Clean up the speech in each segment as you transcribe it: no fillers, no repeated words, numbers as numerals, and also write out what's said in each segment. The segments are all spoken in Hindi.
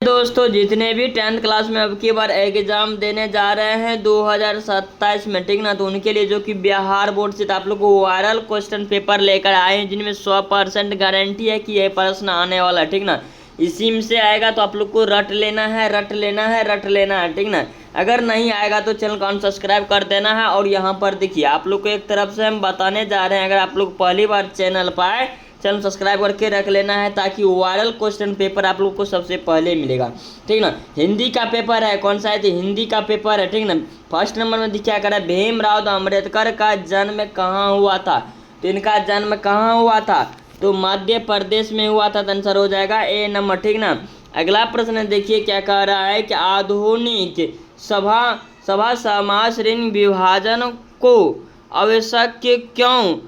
दोस्तों जितने भी 10th क्लास में अब की बार एग्जाम देने जा रहे हैं 2027 में, ठीक ना, तो उनके लिए जो कि बिहार बोर्ड से आप लोग को वायरल क्वेश्चन पेपर लेकर आए हैं जिनमें 100% गारंटी है कि ये प्रश्न आने वाला है, ठीक ना। इसी में से आएगा तो आप लोग को रट लेना है, रट लेना है, रट लेना है, ठीक ना। अगर नहीं आएगा तो चैनल को अनसब्सक्राइब कर देना है। और यहाँ पर देखिए आप लोग को एक तरफ से हम बताने जा रहे हैं, अगर आप लोग पहली बार चैनल पर आए चैनल सब्सक्राइब करके रख लेना है ताकि वायरल क्वेश्चन पेपर आप लोग को सबसे पहले मिलेगा, ठीक ना। हिंदी का पेपर है, कौन सा है तो हिंदी का पेपर है, ठीक ना। फर्स्ट नंबर में दिखा कर भीमराव अम्बेडकर का जन्म कहाँ हुआ था, तो इनका जन्म कहाँ हुआ था, तो मध्य प्रदेश में हुआ था। तो आंसर हो जाएगा ए नंबर, ठीक ना। अगला प्रश्न देखिए क्या कह रहा है कि आधुनिक सभा समाज ऋण विभाजन को आवश्यक क्यों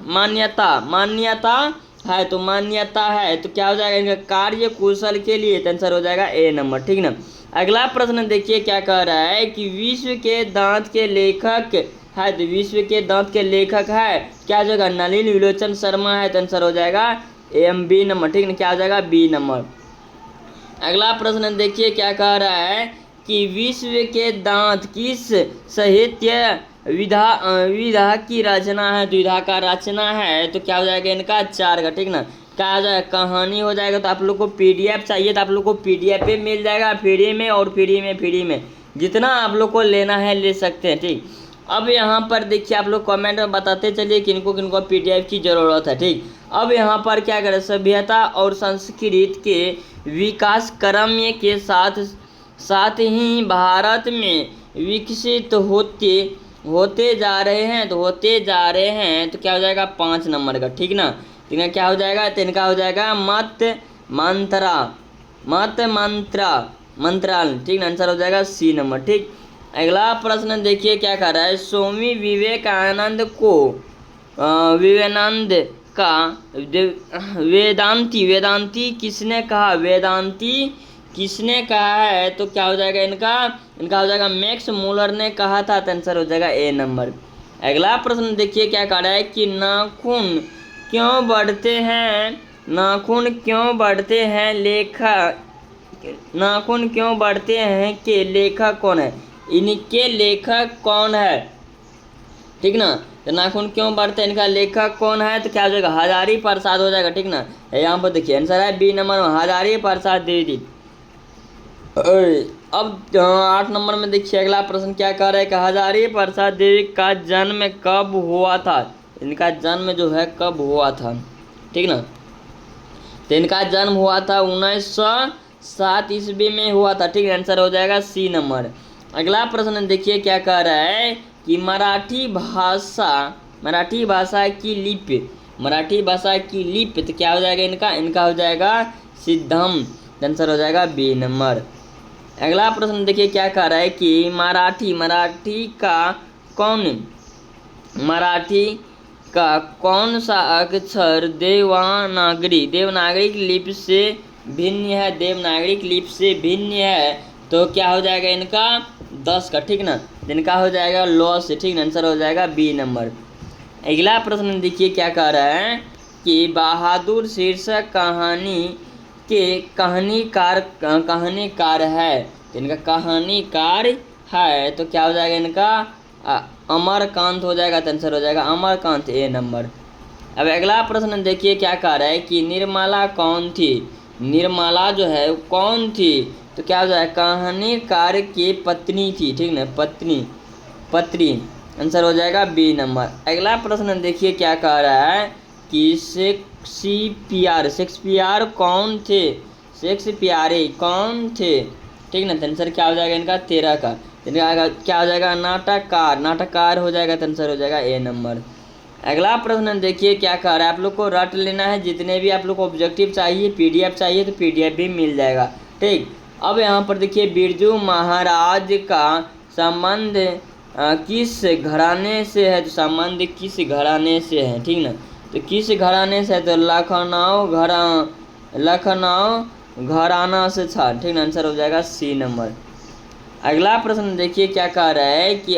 मान्यता है, तो मान्यता है तो क्या हो जाएगा इनका कार्य कुशल के लिए। तो आंसर हो जाएगा ए नंबर, ठीक ना। अगला प्रश्न देखिए क्या कह रहा है कि विश्व के दांत के लेखक है, तो विश्व के दांत के लेखक है क्या हो जाएगा नलिनी विलोचन शर्मा है। तो आंसर हो जाएगा एम बी नंबर, ठीक ना, क्या हो जाएगा बी नंबर। अगला प्रश्न देखिए क्या कह रहा है कि विश्व के दांत किस साहित्य विधा की रचना है, तो विधा का रचना है तो क्या हो जाएगा इनका 4 का, ठीक ना। क्या हो जाएगा कहानी हो जाएगा। तो आप लोग को पीडीएफ चाहिए तो आप लोग को पीडीएफ पे मिल जाएगा फ्री में, और फ्री में जितना आप लोग को लेना है ले सकते हैं, ठीक। अब यहाँ पर देखिए आप लोग कमेंट में बताते चलिए किनको किनको पीडीएफ की ज़रूरत है, ठीक। अब यहाँ पर क्या करें, सभ्यता और संस्कृति के विकास क्रम के साथ ही भारत में विकसित होते जा रहे हैं, तो क्या हो जाएगा 5 नंबर का, ठीक ना। तो इनका क्या हो जाएगा, तो इनका हो जाएगा मंत्राल, ठीक ना। आंसर हो जाएगा सी नंबर, ठीक। अगला प्रश्न देखिए क्या कर रहा है, स्वामी विवेकानंद को वेदांती किसने कहा है, तो क्या हो जाएगा इनका हो जाएगा मैक्स मूलर ने कहा था। तो आंसर हो जाएगा ए नंबर। अगला प्रश्न देखिए क्या कह रहा है कि नाखून क्यों बढ़ते हैं के लेखक कौन है, इनके लेखक कौन है, ठीक ना। तो नाखून क्यों बढ़ते हैं इनका लेखक कौन है, तो क्या हो जाएगा हजारी प्रसाद हो जाएगा, ठीक ना। यहाँ पर देखिए आंसर है बी नंबर हजारी प्रसाद द्विवेदी। अब 8 नंबर में देखिए अगला प्रश्न क्या कह रहा है कि हजारी प्रसाद द्विवेदी का जन्म कब हुआ था, इनका जन्म जो है कब हुआ था, ठीक ना। तो इनका जन्म हुआ था 1907 ईस्वी में हुआ था, ठीक है। आंसर हो जाएगा सी नंबर। अगला प्रश्न देखिए क्या कह रहा है कि मराठी भाषा की लिपि तो क्या हो जाएगा इनका हो जाएगा सिद्धम। आंसर हो जाएगा बी नंबर। अगला प्रश्न देखिए क्या कह रहा है कि मराठी का कौन सा अक्षर देवनागरिक लिपि से भिन्न है, तो क्या हो जाएगा इनका 10 का, ठीक ना। इनका हो जाएगा लॉ से, ठीक ना। आंसर हो जाएगा बी नंबर। अगला प्रश्न देखिए क्या कह रहा है कि बहादुर शीर्षक कहानी के कहानीकार है, तो इनका कहानीकार है तो क्या हो जाएगा इनका अमरकांत हो जाएगा। तो आंसर हो जाएगा अमरकांत ए नंबर। अब अगला प्रश्न देखिए क्या कह रहा है कि निर्मला कौन थी, निर्मला जो है कौन थी, तो क्या हो जाएगा कहानीकार की पत्नी थी, ठीक ना, पत्री। आंसर हो जाएगा बी नंबर। अगला प्रश्न देखिए क्या कह रहा है कि शेक्सपियर कौन थे, कौन थे, ठीक ना। तो आंसर क्या हो जाएगा इनका 13 का। इनका क्या हो जाएगा नाटककार हो जाएगा। तो आंसर हो जाएगा ए नंबर। अगला प्रश्न देखिए क्या कह रहा है, आप लोग को रट लेना है, जितने भी आप लोग को ऑब्जेक्टिव चाहिए पीडीएफ चाहिए तो पीडीएफ भी मिल जाएगा, ठीक। अब यहाँ पर देखिए बिरजू महाराज का संबंध किस घराने से है, तो संबंध किस घराने से है, ठीक ना। तो किस घराने से है, तो लखनऊ घराना से था, ठीक ना। आंसर हो जाएगा सी नंबर। अगला प्रश्न देखिए क्या कह रहा है कि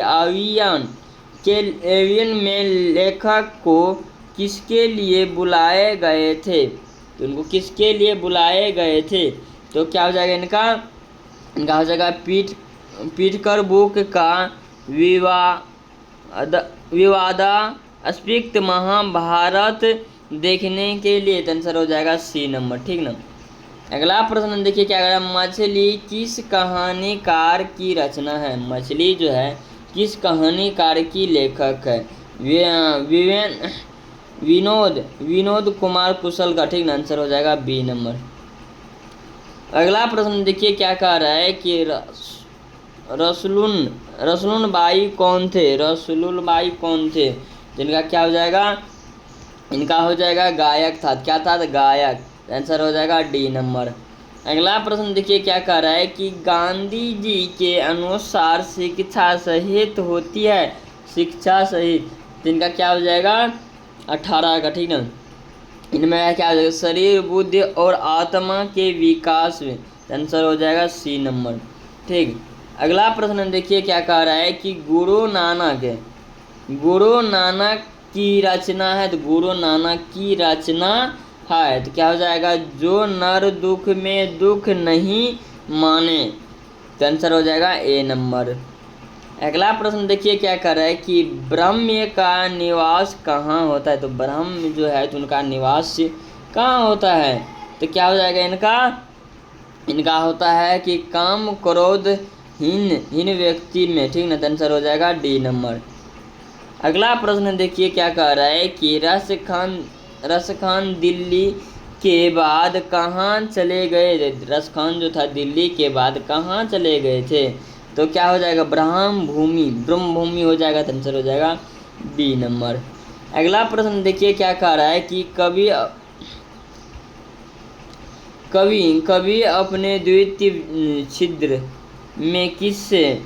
एवियन में लेखक को किसके लिए बुलाए गए थे, तो उनको किसके लिए बुलाए गए थे, तो क्या हो जाएगा इनका इनका हो जाएगा पीटकर बुक का विवादास्पद महाभारत देखने के लिए। तो आंसर हो जाएगा सी नंबर, ठीक ना। अगला प्रश्न देखिए क्या करें, मछली किस कहानीकार की रचना है। मछली जो है किस कहानीकार की लेखक है। विनोद कुमार कुशल का, ठीक ना। आंसर हो जाएगा बी नंबर। अगला प्रश्न देखिए क्या कह रहा है कि रसलून बाई कौन थे। रसलून बाई कौन थे, जिनका क्या हो जाएगा इनका हो जाएगा गायक था। क्या था, गायक। आंसर हो जाएगा डी नंबर। अगला प्रश्न देखिए क्या कह रहा है कि गांधी जी के अनुसार शिक्षा सहित होती है। शिक्षा सहित, जिनका क्या हो जाएगा 18 का, ठीक ना। इनमें क्या हो जाएगा शरीर बुद्धि और आत्मा के विकास में। आंसर हो जाएगा सी नंबर, ठीक। अगला प्रश्न देखिए क्या कह रहा है कि गुरु नानक की रचना है। तो गुरु नानक की रचना है, तो क्या हो जाएगा जो नर दुख में दुख नहीं माने। तो आंसर हो जाएगा ए नंबर। अगला प्रश्न देखिए क्या कर रहा है कि ब्रह्म का निवास कहाँ होता है। तो ब्रह्म जो है तो उनका निवास कहाँ होता है। तो क्या हो जाएगा इनका होता है कि काम क्रोध हीन व्यक्ति में, ठीक ना। तो आंसर हो जाएगा डी नंबर। अगला प्रश्न देखिए क्या कह रहा है कि रस खान दिल्ली के बाद कहाँ चले गए। रस खान जो था दिल्ली के बाद कहाँ चले गए थे। तो क्या हो जाएगा ब्रह्म भूमि हो जाएगा। तो आंसर हो जाएगा बी नंबर। अगला प्रश्न देखिए क्या कह रहा है कि कवि अपने द्वितीय छिद्र में किससे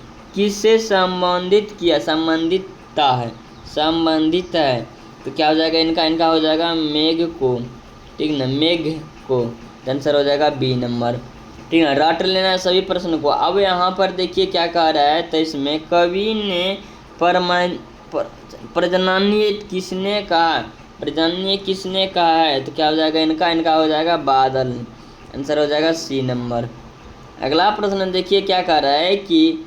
संबंधित है। तो क्या हो जाएगा इनका हो जाएगा मेघ को, ठीक ना, मेघ को। आंसर हो जाएगा बी नंबर, ठीक है। रट लेना है सभी प्रश्न को। अब यहाँ पर देखिए क्या कह रहा है, तो इसमें कवि ने प्रजननीय किसने कहा है। तो क्या हो जाएगा इनका हो जाएगा बादल। आंसर हो जाएगा सी नंबर। अगला प्रश्न देखिए क्या कह रहा है कि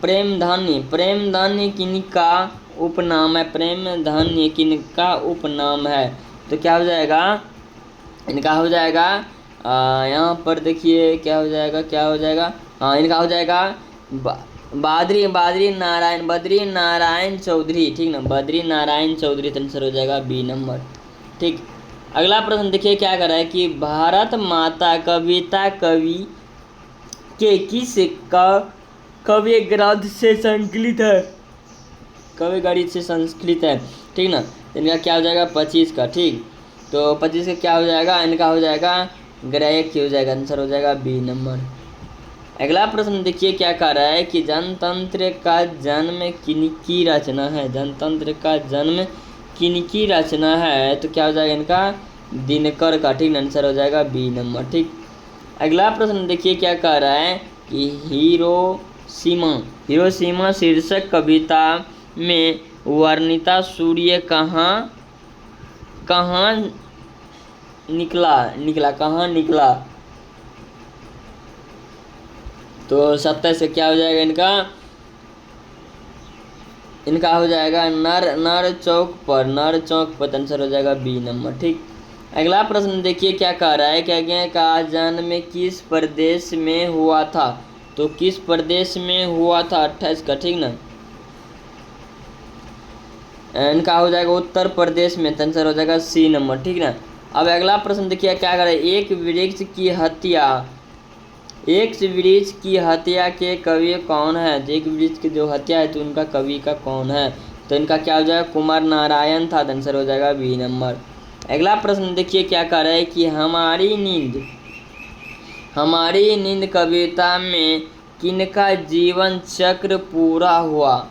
प्रेमधन्य किनका उपनाम है। प्रेमधन्य किनका उपनाम है। तो क्या हो जाएगा इनका हो जाएगा यहाँ पर देखिए क्या हो जाएगा हाँ, इनका हो जाएगा बद्री नारायण चौधरी, ठीक ना, बद्री नारायण चौधरी। आंसर हो जाएगा बी नंबर, ठीक। अगला प्रश्न देखिए क्या कर रहा है कि भारत माता कविता कवि के किस कवि ग्रंथ से संकलित है। कवि गणित से संस्कृत है, ठीक ना। इनका क्या हो जाएगा 25 का, ठीक। तो 25 का क्या हो जाएगा इनका हो जाएगा ग्रह हो जाएगा। आंसर हो जाएगा बी नंबर। अगला प्रश्न देखिए क्या कह रहा है कि जनतंत्र का जन्म किनकी रचना है। जनतंत्र का जन्म किनकी रचना है। तो क्या हो जाएगा इनका दिनकर का, ठीक। आंसर हो जाएगा बी नंबर, ठीक। अगला प्रश्न देखिए क्या कह रहा है कि हिरोशिमा शीर्षक कविता में वर्णिता सूर्य कहाँ निकला। तो 27 से क्या हो जाएगा इनका हो जाएगा नर चौक पर। आंसर हो जाएगा बी नंबर, ठीक। अगला प्रश्न देखिए क्या कह रहा है कि आज्ञा का जन्म किस प्रदेश में हुआ था। तो किस प्रदेश में हुआ था 28 का, ठीक ना। इनका हो जाएगा उत्तर प्रदेश में। आंसर हो जाएगा सी नंबर, ठीक ना। अब अगला प्रश्न देखिए क्या कर रहा है एक वृक्ष की हत्या के कवि कौन है। एक वृक्ष की जो हत्या है तो उनका कवि का कौन है। तो इनका क्या हो जाएगा कुमार नारायण था। आंसर हो जाएगा बी नंबर। अगला प्रश्न देखिए क्या कह रहा है कि हमारी नींद कविता में किनका जीवन चक्र पूरा हुआ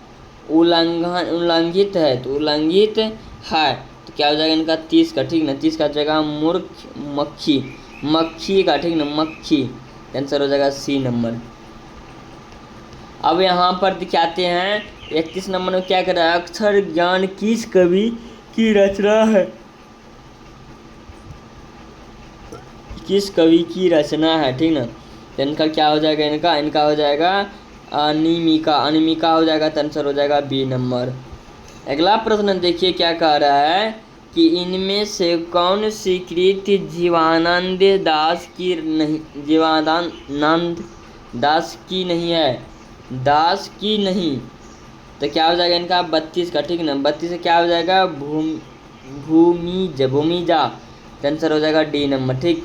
उल्लंघित है। तो उल्लंघित है तो क्या हो जाएगा इनका 30 का, ठीक ना। 30 का जगह मक्खी का, ठीक ना, मक्खी। आंसर हो जाएगा सी नंबर। अब यहाँ पर दिखाते हैं 31 नंबर में क्या कर रहा है अक्षर ज्ञान किस कवि की रचना है। किस कवि की रचना है, ठीक ना। तो इनका क्या हो जाएगा, इनका हो जाएगा अनिमिका। अनिमिका हो जाएगा, तो आंसर हो जाएगा बी नंबर। अगला प्रश्न देखिए क्या कह रहा है कि इनमें से कौन सी कृति जीवानंद दास की नहीं, जीवानंद दास की नहीं है, दास की नहीं। तो क्या हो जाएगा इनका 32 का, ठीक ना। 32 से क्या हो जाएगा भूमिजा। आंसर हो जाएगा डी नंबर, ठीक।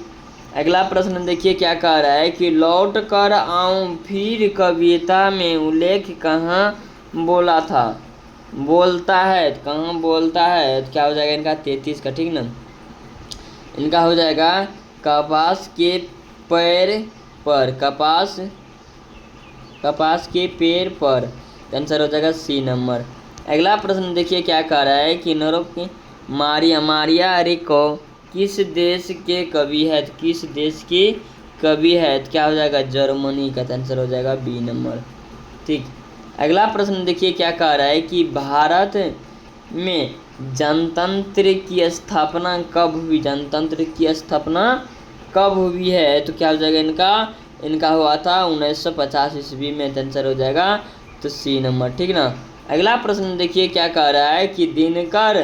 अगला प्रश्न देखिए क्या कह रहा है कि लौट कर आऊं फिर कविता में उल्लेख कहाँ बोला था, बोलता है, कहाँ बोलता है। तो क्या हो जाएगा इनका 33 का, ठीक ना। इनका हो जाएगा कपास के पेड़ पर, कपास के पेड़ पर। आंसर हो जाएगा सी नंबर। अगला प्रश्न देखिए क्या कह रहा है कि नरोक मारिया रिको किस देश के कवि है, तो किस देश की कवि है। तो क्या हो जाएगा जर्मनी का। आंसर हो जाएगा बी नंबर, ठीक। अगला प्रश्न देखिए क्या कह रहा है कि भारत में जनतंत्र की स्थापना कब हुई, जनतंत्र की स्थापना कब हुई है। तो क्या हो जाएगा इनका हुआ था 1950 ईस्वी में। आंसर हो जाएगा तो सी नंबर, ठीक ना। अगला प्रश्न देखिए क्या कह रहा है कि दिनकर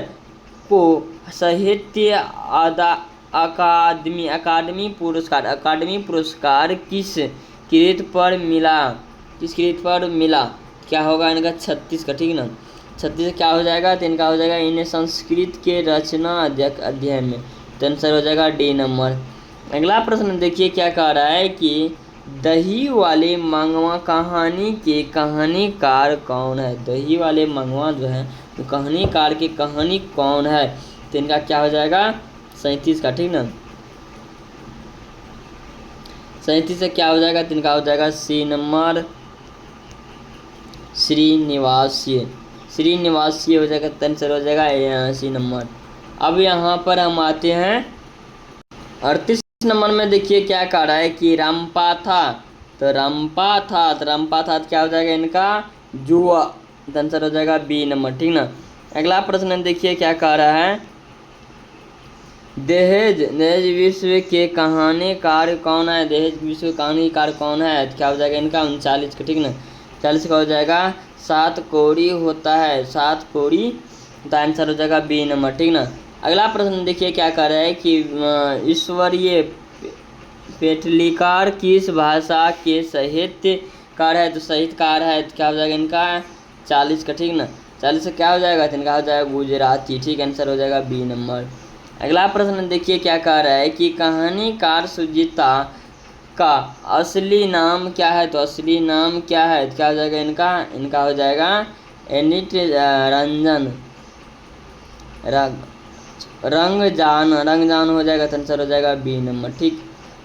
को साहित्य अकादमी पुरस्कार किस कृत पर मिला, किस कृत पर मिला। क्या होगा इनका 36 का, ठीक ना। 36 क्या हो जाएगा, तो इनका हो जाएगा इन्हें संस्कृत के रचना अध्ययन में। तो आंसर हो जाएगा डी नंबर। अगला प्रश्न देखिए क्या कह रहा है कि दही वाले मंगवा कहानी के कहानीकार कौन है। दही वाले मंगवा जो है तो कहानीकार के कहानी कौन है। तो इनका क्या हो जाएगा 37 का, ठीक ना। 37 से क्या हो जाएगा, तो इनका हो जाएगा सी नंबर श्रीनिवासीय हो जाएगा। तो आंसर हो जाएगा सी नंबर। अब यहाँ पर हम आते हैं 38 नंबर में। देखिए क्या कह रहा है कि रंपा था, तो क्या हो जाएगा इनका जुआ। आंसर हो जाएगा बी नंबर, ठीक ना। अगला प्रश्न देखिए क्या कह रहा है दहेज विश्व के कहानीकार कौन है, दहेज विश्व के कहानीकार कौन है। तो क्या हो जाएगा इनका 39 का, ठीक ना। 40 का हो जाएगा 7 कौड़ी होता है, 7 कौड़ी। तो आंसर हो जाएगा बी नंबर, ठीक ना। अगला प्रश्न देखिए क्या कह रहा है कि ईश्वरीय पेटलिकार किस भाषा के साहित्यकार है। तो साहित्यकार है, तो क्या हो जाएगा इनका 40 का, ठीक ना। 40 से क्या हो जाएगा, तो इनका हो जाएगा गुजराती, ठीक। आंसर हो जाएगा बी नंबर। अगला प्रश्न देखिए क्या कह रहा है कि कहानीकार सुजीता का असली नाम क्या है। तो असली नाम क्या है, तो क्या हो जाएगा इनका हो जाएगा एनिट रंजन रंगजान हो जाएगा। तो आंसर हो जाएगा बी नंबर, ठीक।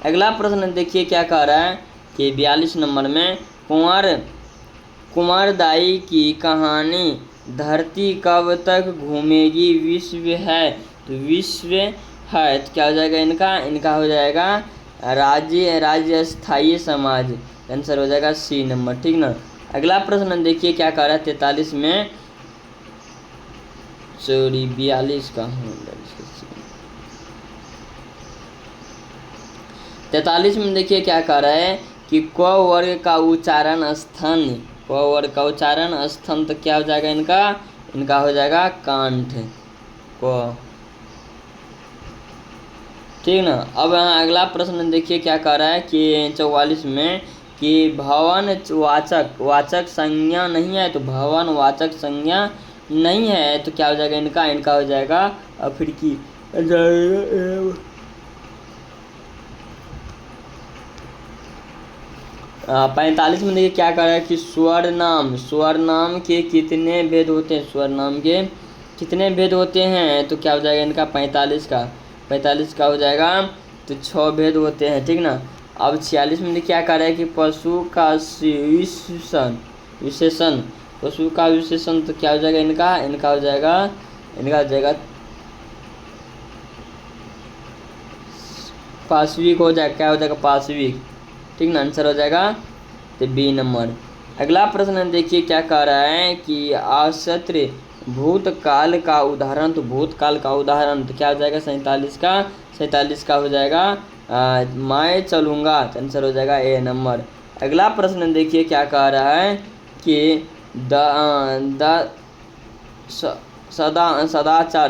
अगला प्रश्न देखिए क्या कह रहा है कि 42 नंबर में कुंवर दाई की कहानी धरती कब तक घूमेगी विश्व है। तो विश्व है, तो क्या हो जाएगा इनका हो जाएगा राज्य स्थायी समाज। आंसर हो जाएगा सी नंबर, ठीक ना। अगला प्रश्न देखिए क्या कह रहा है 43 में, सॉरी 42 का, 43 में देखिए क्या कह रहा है कि क वर्ग का उच्चारण स्थान, तो क्या हो जाएगा इनका हो जाएगा कांठ क, ठीक ना। अब यहाँ अगला प्रश्न देखिए क्या कह रहा है कि 44 में कि भवन वाचक संज्ञा नहीं है। तो भवन वाचक संज्ञा नहीं है, तो क्या हो जाएगा इनका हो जाएगा अफ्रीकी। 45 में देखिए क्या कह रहा है कि स्वर नाम के कितने भेद होते हैं, स्वर नाम के कितने भेद होते हैं। तो क्या हो जाएगा इनका 45 का हो जाएगा तो 6 भेद होते हैं, ठीक ना। अब 46 में क्या कह रहा है कि पशु का विशेषण तो क्या हो जाएगा इनका हो जाएगा पाश्विक हो जाएगा। क्या हो जाएगा पाश्विक, ठीक ना। आंसर हो जाएगा तो बी नंबर। अगला प्रश्न देखिए क्या कह रहा है कि आश्चर्य भूतकाल का उदाहरण, तो भूतकाल का उदाहरण तो क्या हो जाएगा 47 का हो जाएगा मैं चलूँगा, तो आंसर हो जाएगा ए नंबर। अगला प्रश्न देखिए क्या कह रहा है कि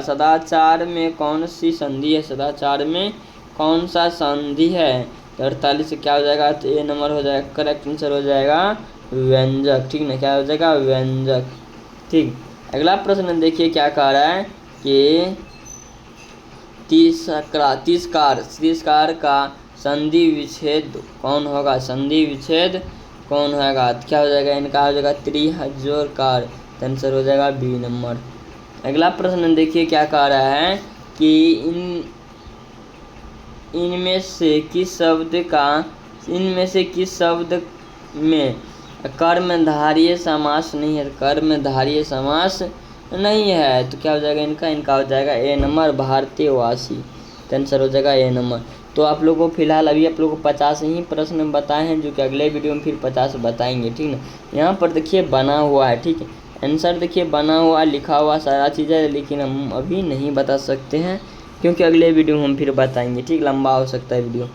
सदाचार में कौन सी संधि है, सदाचार में कौन सा संधि है, तो 48 से क्या हो जाएगा, तो ए नंबर हो जाएगा। करेक्ट आंसर हो जाएगा व्यंजक, ठीक ना, क्या हो जाएगा व्यंजक, ठीक। अगला प्रश्न देखिए क्या कह रहा है कि तिरस्कार का संधि विच्छेद कौन होगा, संधि विच्छेद कौन होगा, तो क्या हो जाएगा, इनका हो जाएगा त्रिहजोरकार, तो आंसर हो जाएगा बी नंबर। अगला प्रश्न देखिए क्या कह रहा है कि इनमें से किस शब्द में कर्मधारय समास नहीं है, कर्मधारय समास नहीं है, तो क्या हो जाएगा इनका हो जाएगा ए नंबर भारतीयवासी, तो आंसर हो जाएगा ए नंबर। तो आप लोगों को फिलहाल अभी आप लोगों को 50 ही प्रश्न बताए हैं, जो कि अगले वीडियो में फिर 50 बताएंगे, ठीक ना। यहाँ पर देखिए बना हुआ है, ठीक है, आंसर देखिए बना हुआ लिखा हुआ सारा चीज़ है, लेकिन हम अभी नहीं बता सकते हैं क्योंकि अगले वीडियो में हम फिर बताएंगे, ठीक, लंबा हो सकता है वीडियो।